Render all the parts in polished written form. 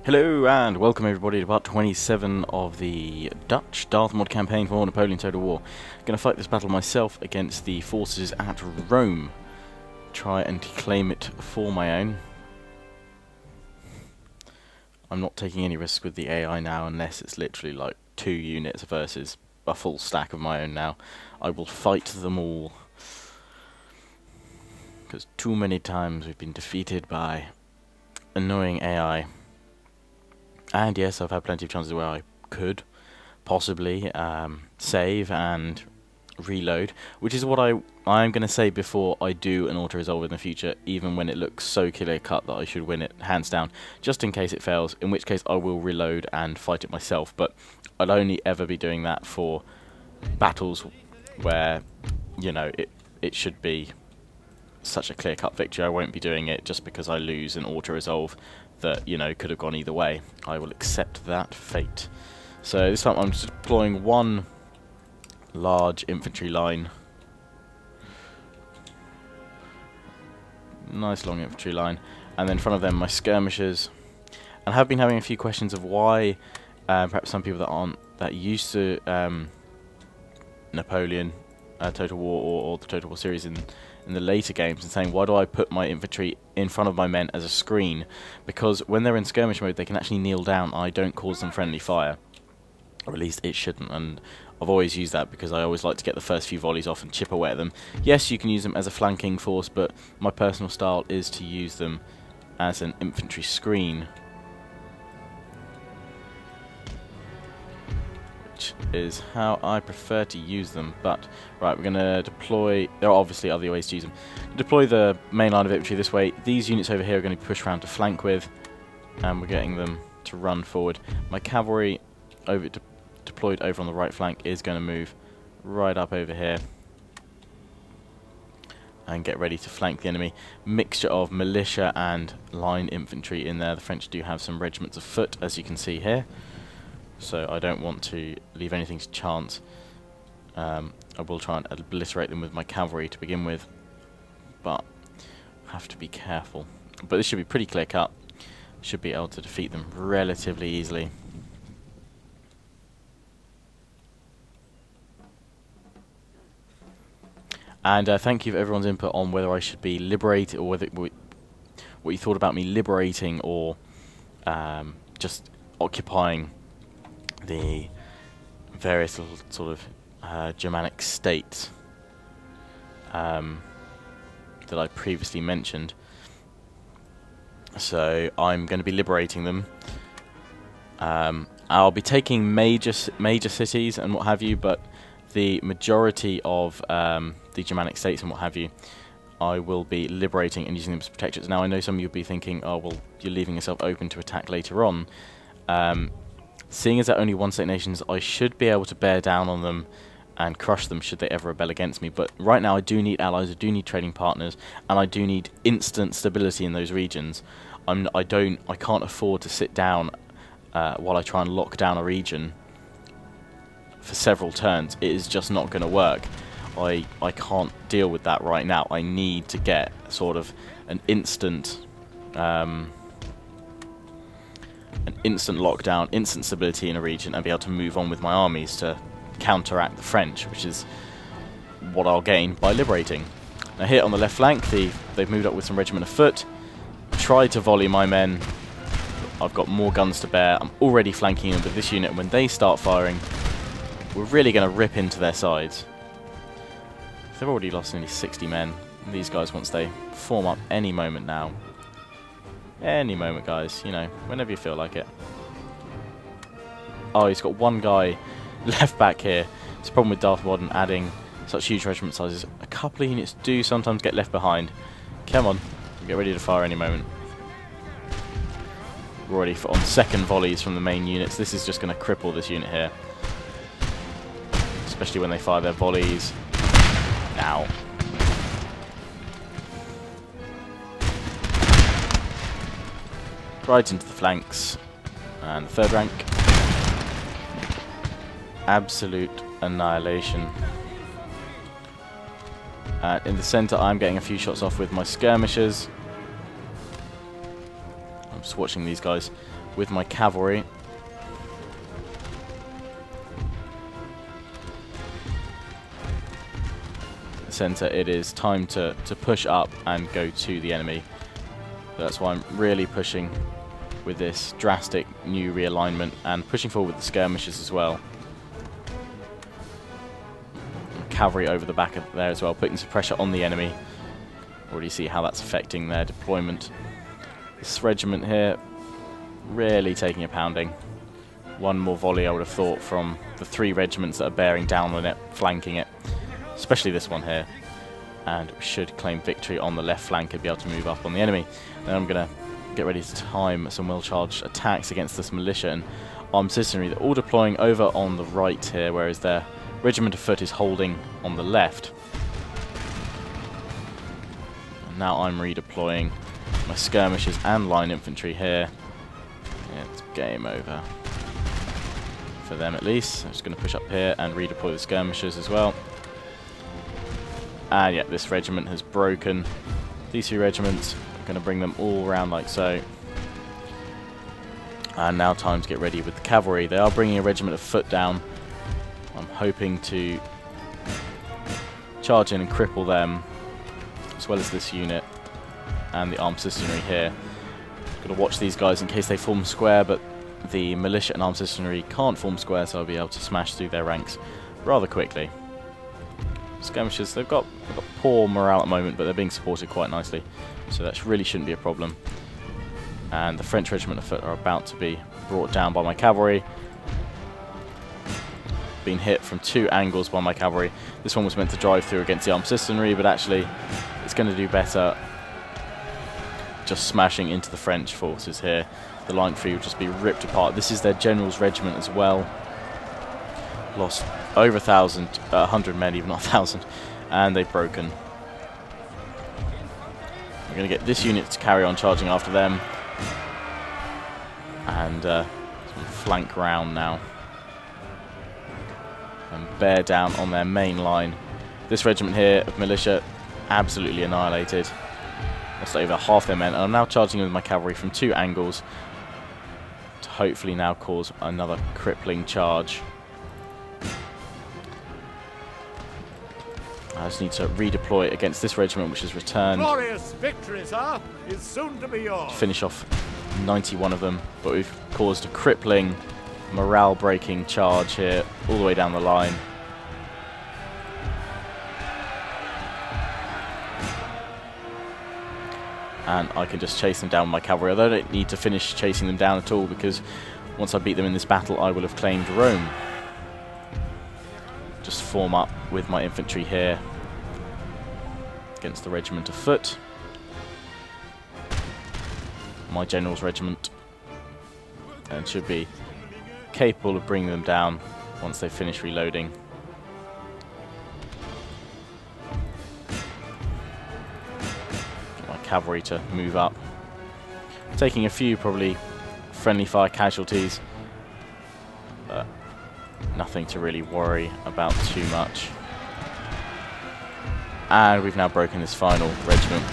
Hello and welcome everybody to part 27 of the Dutch Darthmod campaign for Napoleon Total War. I'm going to fight this battle myself against the forces at Rome. Try and claim it for my own. I'm not taking any risk with the AI now unless it's literally like 2 units versus a full stack of my own now. I will fight them all. Because too many times we've been defeated by annoying AI. And yes, I've had plenty of chances where I could possibly save and reload, which is what I'm going to say before I do an auto-resolve in the future, even when it looks so clear-cut that I should win it hands down, just in case it fails, in which case I will reload and fight it myself. But I'll only ever be doing that for battles where, you know, it should be such a clear-cut victory. I won't be doing it just because I lose an auto-resolve that, you know, could have gone either way. I will accept that fate. So this time I'm just deploying one large infantry line. Nice long infantry line. And then in front of them my skirmishers. And I have been having a few questions of why perhaps some people that aren't that used to Napoleon Total War or the Total War series in the later games, and saying, why do I put my infantry in front of my men as a screen? Because when they're in skirmish mode they can actually kneel down. I don't cause them friendly fire, or at least it shouldn't, and I've always used that because I always like to get the first few volleys off and chip away at them. Yes, you can use them as a flanking force, but my personal style is to use them as an infantry screen, is how I prefer to use them. But right, we're going to deploy. There are obviously other ways to use them. Deploy the main line of infantry this way. These units over here are going to be pushed around to flank with, and we're getting them to run forward. My cavalry deployed over on the right flank is going to move right up over here and get ready to flank the enemy. Mixture of militia and line infantry in there. The French do have some regiments of foot, as you can see here, so I don't want to leave anything to chance. I will try and obliterate them with my cavalry to begin with, but have to be careful. But this should be pretty clear cut. Should be able to defeat them relatively easily. And thank you for everyone's input on whether I should be liberated, or whether what you thought about me liberating or just occupying the various little sort of Germanic states that I previously mentioned. So I'm going to be liberating them. I'll be taking major cities and what have you, but the majority of the Germanic states and what have you, I will be liberating and using them as protectorates. Now I know some of you will be thinking, oh well, you're leaving yourself open to attack later on. Seeing as they're only one-state nations, I should be able to bear down on them and crush them should they ever rebel against me. But right now I do need allies, I do need trading partners, and I do need instant stability in those regions. I can't afford to sit down while I try and lock down a region for several turns. It is just not going to work. I can't deal with that right now. I need to get sort of an instant lockdown, instant stability in a region, and be able to move on with my armies to counteract the French, which is what I'll gain by liberating. Now here on the left flank, they've moved up with some regiment of foot. Tried to volley my men. I've got more guns to bear. I'm already flanking them with this unit, and when they start firing, we're really going to rip into their sides. They've already lost nearly 60 men. These guys, once they form up any moment now. Any moment, guys, you know, whenever you feel like it. Oh, he's got one guy left back here. It's a problem with Darthmod and adding such huge regiment sizes. A couple of units do sometimes get left behind. Come on, get ready to fire any moment. We're already on second volleys from the main units. This is just going to cripple this unit here, especially when they fire their volleys now. Right into the flanks, and the third rank. Absolute annihilation. In the centre I'm getting a few shots off with my skirmishers. I'm just watching these guys with my cavalry. Centre, it is time to push up and go to the enemy. That's why I'm really pushing with this drastic new realignment and pushing forward with the skirmishers as well. Cavalry over the back of there as well, putting some pressure on the enemy. Already see how that's affecting their deployment. This regiment here really taking a pounding. One more volley I would have thought from the 3 regiments that are bearing down on it, flanking it. Especially this one here, and we should claim victory on the left flank and be able to move up on the enemy. Then I'm going to get ready to time some well-charged attacks against this militia and armed citizenry. They're all deploying over on the right here, whereas their regiment of foot is holding on the left. And now I'm redeploying my skirmishers and line infantry here. It's game over. For them at least. I'm just going to push up here and redeploy the skirmishers as well. And yeah, this regiment has broken. These 3 regiments, I'm going to bring them all around like so. And now time to get ready with the cavalry. They are bringing a regiment of foot down. I'm hoping to charge in and cripple them, as well as this unit and the armed citizenry here. Got to watch these guys in case they form square, but the militia and armed citizenry can't form square, so I'll be able to smash through their ranks rather quickly. Skirmishers, they've got poor morale at the moment, but they're being supported quite nicely, so that really shouldn't be a problem. And the French regiment of foot are about to be brought down by my cavalry. Been hit from 2 angles by my cavalry. This one was meant to drive through against the armed citizenry, but actually it's going to do better just smashing into the French forces here. The line infantry will just be ripped apart. This is their general's regiment as well. Lost over 100 men, even not 1,000, and they've broken. We're going to get this unit to carry on charging after them, and flank round now and bear down on their main line. This regiment here of militia absolutely annihilated. Lost over half their men, and I'm now charging with my cavalry from 2 angles to hopefully now cause another crippling charge. I just need to redeploy against this regiment, which has returned. Glorious victory, sir, is soon to be yours. Finish off 91 of them, but we've caused a crippling, morale-breaking charge here, all the way down the line. And I can just chase them down with my cavalry, although I don't need to finish chasing them down at all, because once I beat them in this battle, I will have claimed Rome. Just form up with my infantry here against the regiment of foot. My general's regiment, and should be capable of bringing them down once they finish reloading. Get my cavalry to move up, taking a few probably friendly fire casualties, but nothing to really worry about too much. And we've now broken this final regiment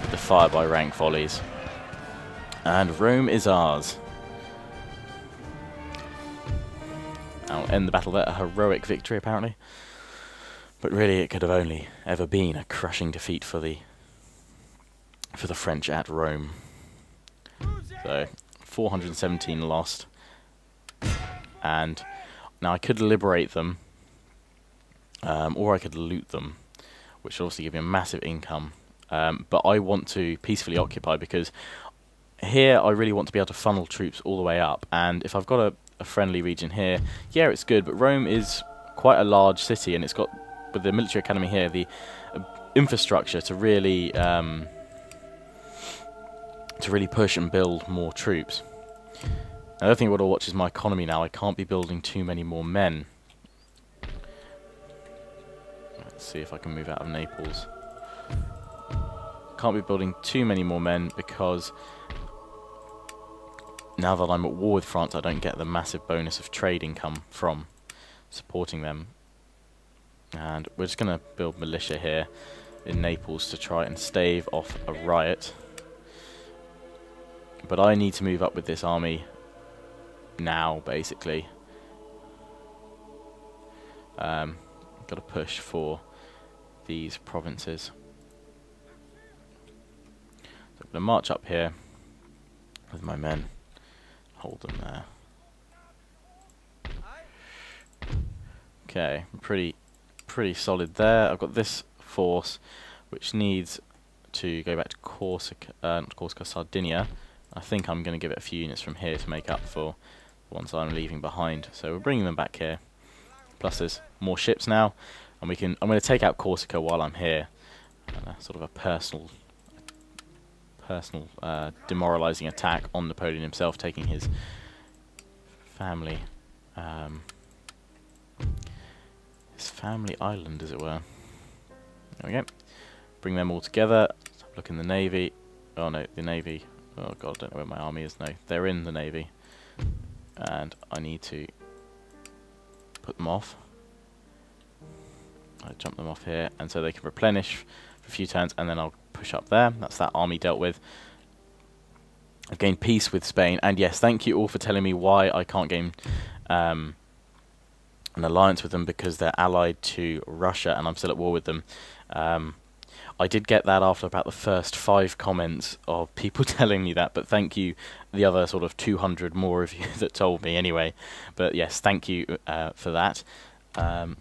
with the fire by rank volleys. And Rome is ours. I'll end the battle there, a heroic victory apparently. But really it could have only ever been a crushing defeat for the French at Rome. So 417 lost. And now I could liberate them, or I could loot them, which will obviously give me a massive income. But I want to peacefully occupy, because here I really want to be able to funnel troops all the way up. And if I've got a friendly region here, yeah, it's good. But Rome is quite a large city, and it's got, with the military academy here, the infrastructure to really push and build more troops. Another thing I want to watch is my economy now. I can't be building too many more men. Let's see if I can move out of Naples. Can't be building too many more men, because now that I'm at war with France, I don't get the massive bonus of trade income from supporting them. And we're just going to build militia here in Naples to try and stave off a riot. But I need to move up with this army now, basically. Got to push for these provinces. So I'm going to march up here with my men. Hold them there. Okay, pretty solid there. I've got this force which needs to go back to Corsica, not Corsica, Sardinia. I think I'm going to give it a few units from here to make up for the ones I'm leaving behind. So we're bringing them back here. Plus there's more ships now, and we can. I'm going to take out Corsica while I'm here. Sort of a personal demoralising attack on Napoleon himself, taking his family, his family island, as it were. There we go. Bring them all together. Let's have a look in the navy. Oh no, the navy. Oh god, I don't know where my army is. No, they're in the navy, and I need to put them off. I jump them off here, and so they can replenish for a few turns, and then I'll push up there. That's that army dealt with. I've gained peace with Spain, and yes, thank you all for telling me why I can't gain an alliance with them, because they're allied to Russia, and I'm still at war with them. I did get that after about the first 5 comments of people telling me that, but thank you, the other sort of 200 more of you that told me anyway. But yes, thank you for that. I'm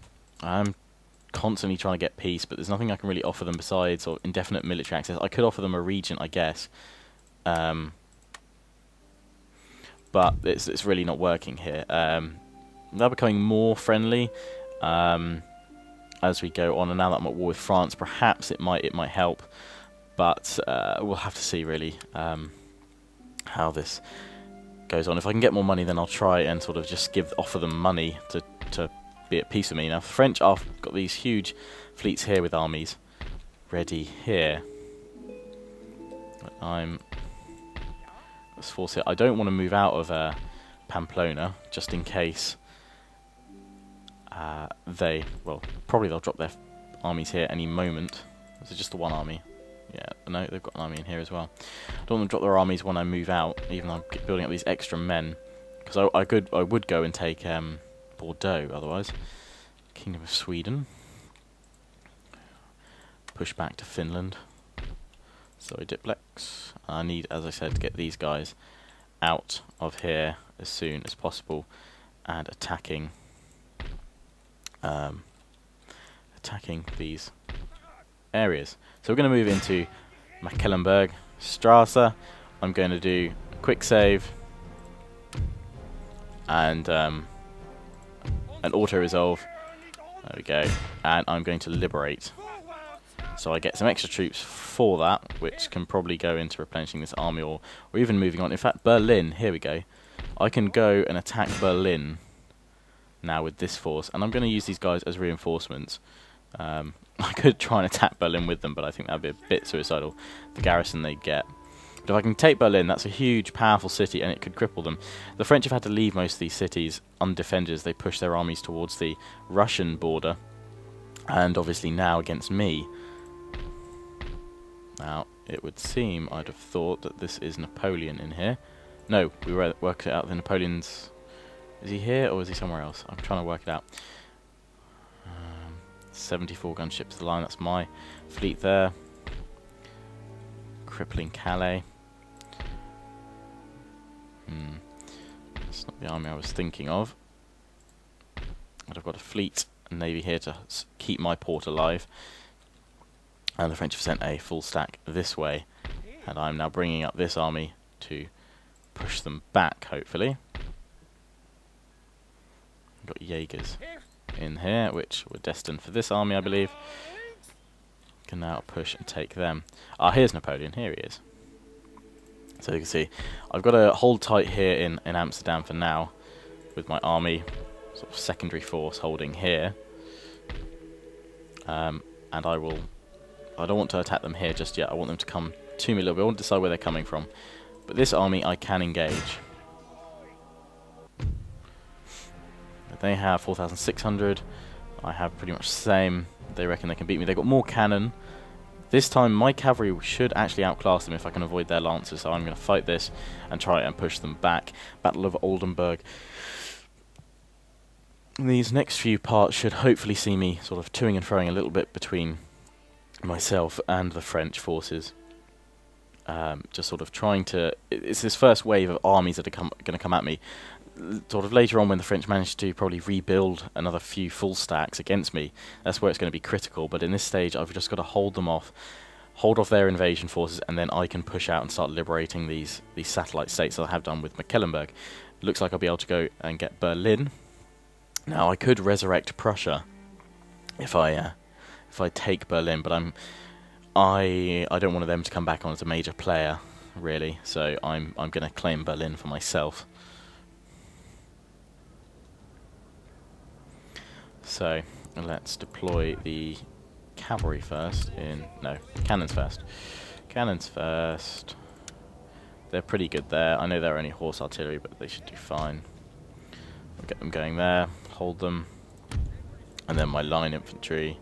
constantly trying to get peace, but there's nothing I can really offer them besides sort of indefinite military access. I could offer them a regent, I guess, but it's really not working here. They're becoming more friendly as we go on, and now that I'm at war with France, perhaps it might help, but we'll have to see really how this goes on. If I can get more money, then I'll try and sort of just offer them money to be at peace with me. Now, the French have got these huge fleets here with armies ready here. Let's force it. I don't want to move out of Pamplona, just in case probably they'll drop their armies here any moment. Is it just the one army? Yeah, no, they've got an army in here as well. I don't want them to drop their armies when I move out, even though I'm building up these extra men, because I would go and take Bordeaux otherwise. Kingdom of Sweden. Push back to Finland. Sorry, Diplex. I need, as I said, to get these guys out of here as soon as possible and attacking these areas. So we're going to move into Mecklenburg Strasse. I'm going to do a quick save and an auto resolve. There we go. And I'm going to liberate. So I get some extra troops for that, which can probably go into replenishing this army or even moving on. In fact, Berlin, here we go. I can go and attack Berlin now with this force, and I'm going to use these guys as reinforcements. I could try and attack Berlin with them, but I think that would be a bit suicidal, the garrison they get. But if I can take Berlin, that's a huge, powerful city, and it could cripple them. The French have had to leave most of these cities undefended as they push their armies towards the Russian border, and obviously now against me. Now, it would seem, I'd have thought, that this is Napoleon in here. No, we worked it out, the Napoleon's... Is he here, or is he somewhere else? I'm trying to work it out. 74 gunships to the line, that's my fleet there. Crippling Calais. That's not the army I was thinking of. But I've got a fleet and navy here to keep my port alive. And the French have sent a full stack this way. And I'm now bringing up this army to push them back, hopefully. We've got Jaegers in here, which were destined for this army, I believe. Can now push and take them. Ah, here's Napoleon. Here he is. So you can see, I've got to hold tight here in Amsterdam for now, with my army, sort of secondary force holding here. And I don't want to attack them here just yet. I want them to come to me a little bit. I want to decide where they're coming from. But this army I can engage. They have 4,600. I have pretty much the same. They reckon they can beat me. They've got more cannon This time my cavalry should actually outclass them if I can avoid their lancers, so I'm going to fight this and try and push them back. Battle of Oldenberg. These next few parts should hopefully see me sort of toing and froing a little bit between myself and the French forces. Just sort of trying to... It's this first wave of armies that are going to come at me. Sort of later on, when the French manage to probably rebuild another few full stacks against me, that's where it's going to be critical. But in this stage, I've just got to hold them off, hold off their invasion forces, and then I can push out and start liberating these satellite states that I have done with Mecklenburg. Looks like I'll be able to go and get Berlin. Now, I could resurrect Prussia if I take Berlin, but I don't want them to come back on as a major player, really. So I'm going to claim Berlin for myself. So let's deploy the cavalry first. Cannons first. Cannons first. They're pretty good there. I know they're only horse artillery, but they should do fine. We'll get them going there. Hold them. And then my line infantry.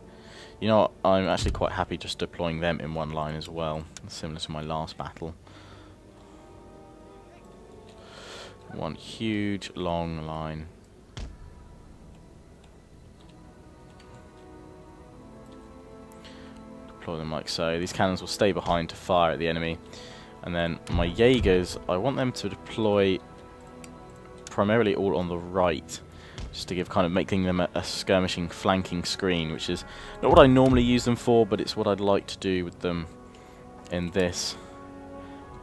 You know what? I'm actually quite happy just deploying them in one line as well, similar to my last battle. One huge long line. Deploy them like so. These cannons will stay behind to fire at the enemy. And then my Jaegers, I want them to deploy primarily all on the right, just to making them a skirmishing flanking screen, which is not what I normally use them for, but it's what I'd like to do with them in this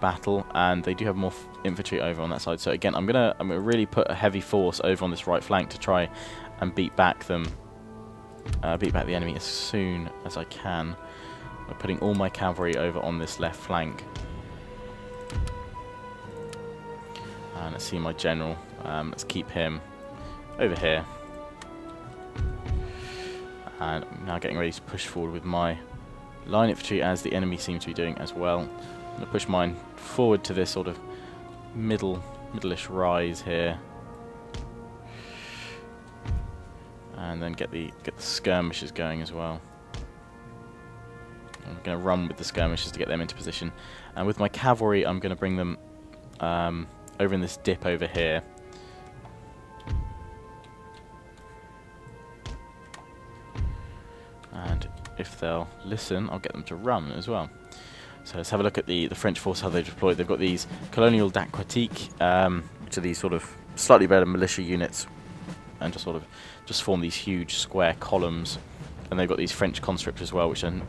battle. And they do have more infantry over on that side, so again I'm gonna really put a heavy force over on this right flank to try and beat back the enemy as soon as I can. I'm putting all my cavalry over on this left flank. And let's see my general. Let's keep him over here. And I'm now getting ready to push forward with my line infantry, as the enemy seems to be doing as well. I'm going to push mine forward to this sort of middle-ish rise here. And then get the skirmishers going as well. I'm going to run with the skirmishers to get them into position. And with my cavalry, I'm going to bring them over in this dip over here. And if they'll listen, I'll get them to run as well. So let's have a look at the French force, how they're deployed. They've got these colonial d'aquatique, which are these sort of slightly better militia units, and just form these huge square columns. And they've got these French conscripts as well, which are a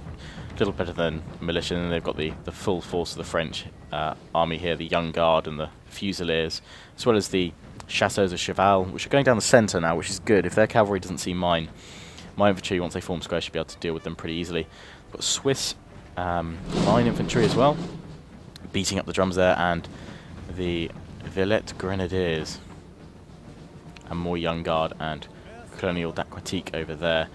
little better than militia. And they've got the full force of the French army here, the Young Guard and the Fusiliers, as well as the Chasseurs of Cheval, which are going down the centre now, which is good. If their cavalry doesn't see mine, my infantry, once they form square, should be able to deal with them pretty easily. Got Swiss line infantry as well, beating up the drums there, and the Villette Grenadiers, and more Young Guard and Colonial d'aquatique over there.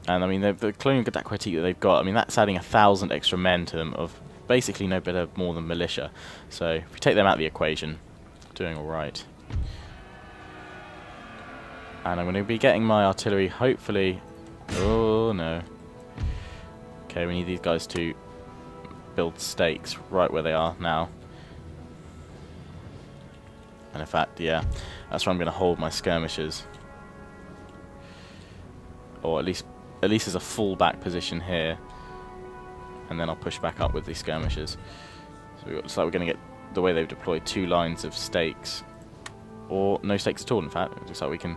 And I mean, the Colonial d'aquatique that they've got, I mean, that's adding 1,000 extra men to them, of basically no better more than militia. So if we take them out of the equation, doing alright. And I'm going to be getting my artillery, hopefully... Oh, no. Okay, we need these guys to build stakes right where they are now. And in fact, yeah, that's where I'm going to hold my skirmishers. Or at least as a fallback position here. And then I'll push back up with these skirmishers. So it looks like we're going to get, the way they've deployed, 2 lines of stakes. Or no stakes at all, in fact. It looks like we can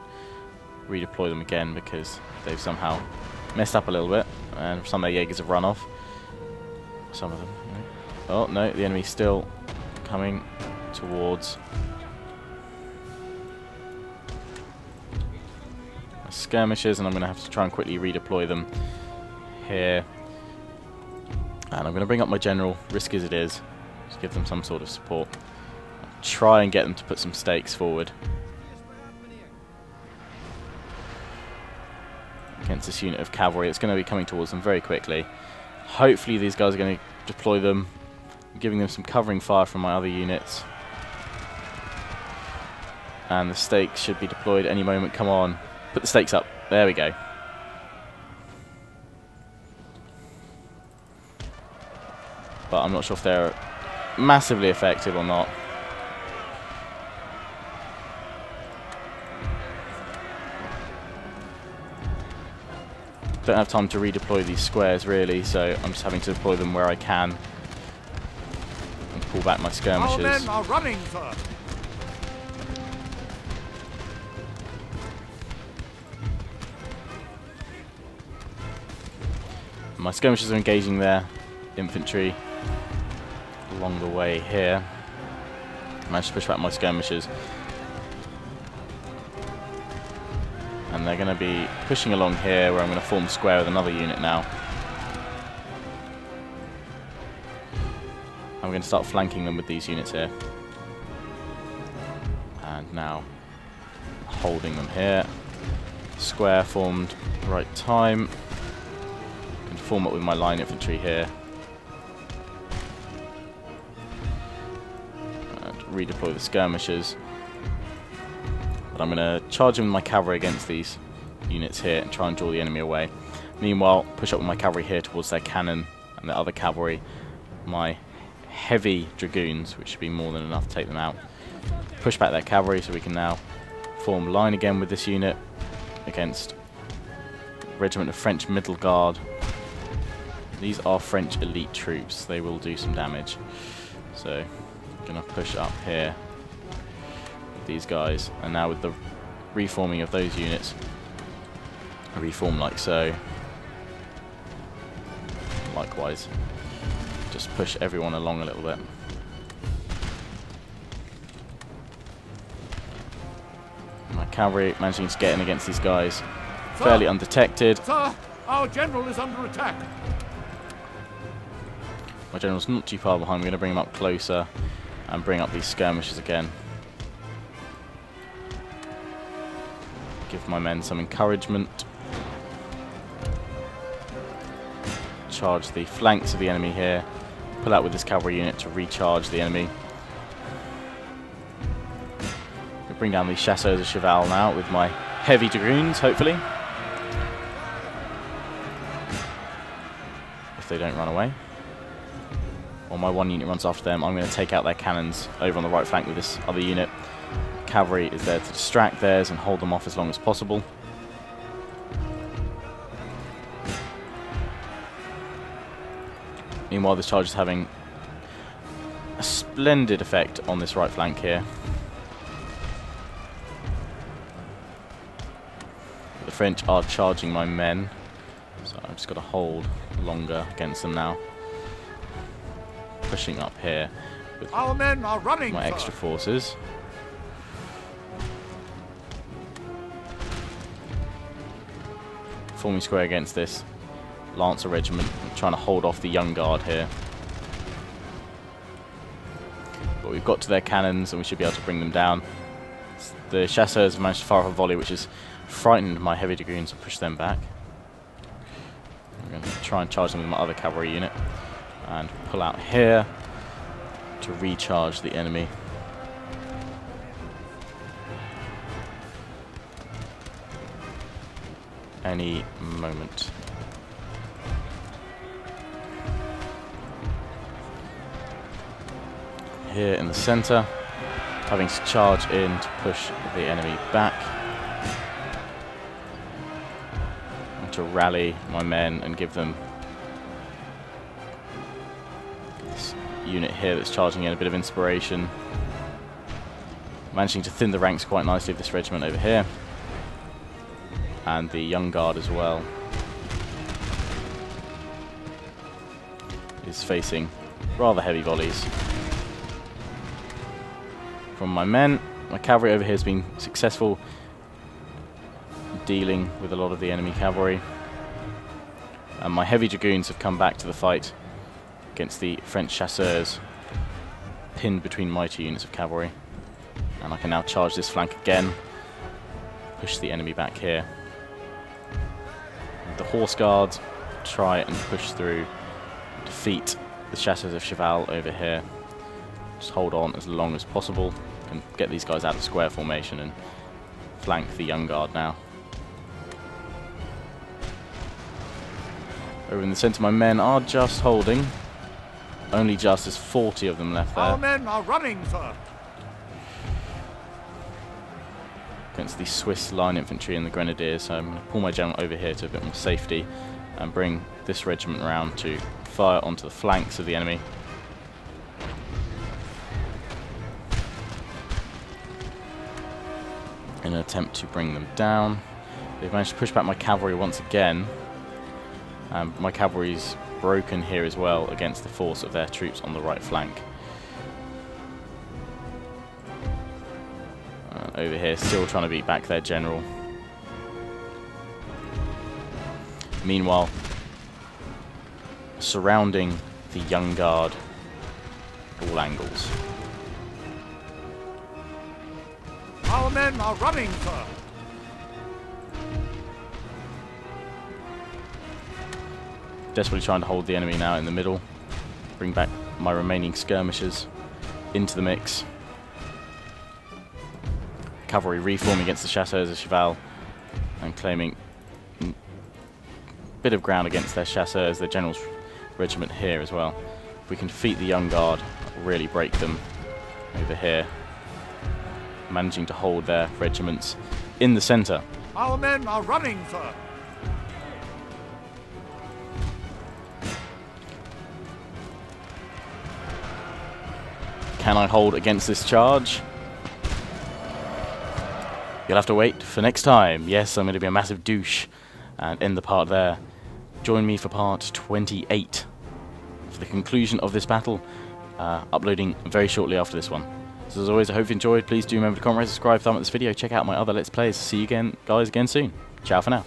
redeploy them again because they've somehow messed up a little bit. And some of their Jaegers have run off. Some of them. Oh, no, the enemy's still coming towards my skirmishers, and I'm going to have to try and quickly redeploy them here. And I'm going to bring up my general, risk as it is, just give them some sort of support. Try and get them to put some stakes forward against this unit of cavalry. It's going to be coming towards them very quickly. Hopefully these guys are going to deploy them, giving them some covering fire from my other units. And the stakes should be deployed any moment. Come on, put the stakes up. There we go. but I'm not sure if they're massively effective or not. Don't have time to redeploy these squares really, so I'm just having to deploy them where I can and pull back my skirmishers. Our men are running, sir. My skirmishers are engaging their infantry along the way here. I managed to push back my skirmishers. And they're going to be pushing along here, where I'm going to form a square with another unit now. I'm going to start flanking them with these units here. And now holding them here. Square formed, right time. Can form it with my line infantry here. And redeploy the skirmishers. But I'm going to charge in with my cavalry against these units here and try and draw the enemy away. Meanwhile, push up with my cavalry here towards their cannon and the other cavalry. My heavy dragoons, which should be more than enough to take them out. Push back their cavalry so we can now form line again with this unit against a regiment of French middle guard. These are French elite troops. They will do some damage. So I'm going to push up here. These guys, and now with the reforming of those units, reform like so. Likewise, just push everyone along a little bit. My cavalry managing to get in against these guys, fairly undetected. Sir, our general is under attack. My general's not too far behind. We're going to bring him up closer and bring up these skirmishers again. Give my men some encouragement. Charge the flanks of the enemy here. Pull out with this cavalry unit to recharge the enemy. We'll bring down these chasseurs of cheval now with my heavy dragoons, hopefully. If they don't run away. Or my one unit runs after them, I'm going to take out their cannons over on the right flank with this other unit. Cavalry is there to distract theirs and hold them off as long as possible. Meanwhile, this charge is having a splendid effect on this right flank here. The French are charging my men, so I've just got to hold longer against them now. Pushing up here with Our men are running, my sir. extra forces. Forming square against this Lancer regiment, trying to hold off the young guard here. But we've got to their cannons and we should be able to bring them down. The chasseurs have managed to fire off a volley which has frightened my heavy dragoons and pushed them back. I'm going to try and charge them with my other cavalry unit and pull out here to recharge the enemy. Any moment. Here in the center, having to charge in to push the enemy back. And to rally my men and give them this unit here that's charging in a bit of inspiration. Managing to thin the ranks quite nicely of this regiment over here. And the young guard as well is facing rather heavy volleys from my men. My cavalry over here has been successful dealing with a lot of the enemy cavalry, and my heavy dragoons have come back to the fight against the French chasseurs pinned between my two units of cavalry, and I can now charge this flank again, push the enemy back here. The horse guards try and push through, defeat the chasseurs of cheval over here. Just hold on as long as possible. Can get these guys out of square formation and flank the young guard now. Over in the centre, my men are just holding. Only just, there's 40 of them left Our there men are running, sir. against the Swiss line infantry and the grenadiers. So I'm going to pull my general over here to a bit more safety and bring this regiment around to fire onto the flanks of the enemy. In an attempt to bring them down. They've managed to push back my cavalry once again. My cavalry's broken here as well against the force of their troops on the right flank. Over here, still trying to beat back their general. Meanwhile, surrounding the young guard at all angles. Our men are running, sir. Desperately trying to hold the enemy now in the middle. Bring back my remaining skirmishers into the mix. Cavalry reforming against the Chasseurs of Cheval and claiming a bit of ground against their Chasseurs, their general's regiment here as well. If we can defeat the young guard, really break them over here. Managing to hold their regiments in the centre. Our men are running, sir. Can I hold against this charge? You'll have to wait for next time. Yes, I'm going to be a massive douche and end the part there. Join me for part 28 for the conclusion of this battle, uploading very shortly after this one. So as always, I hope you enjoyed. Please do remember to comment, subscribe, thumb up this video. Check out my other Let's Plays. See you again, guys, again soon. Ciao for now.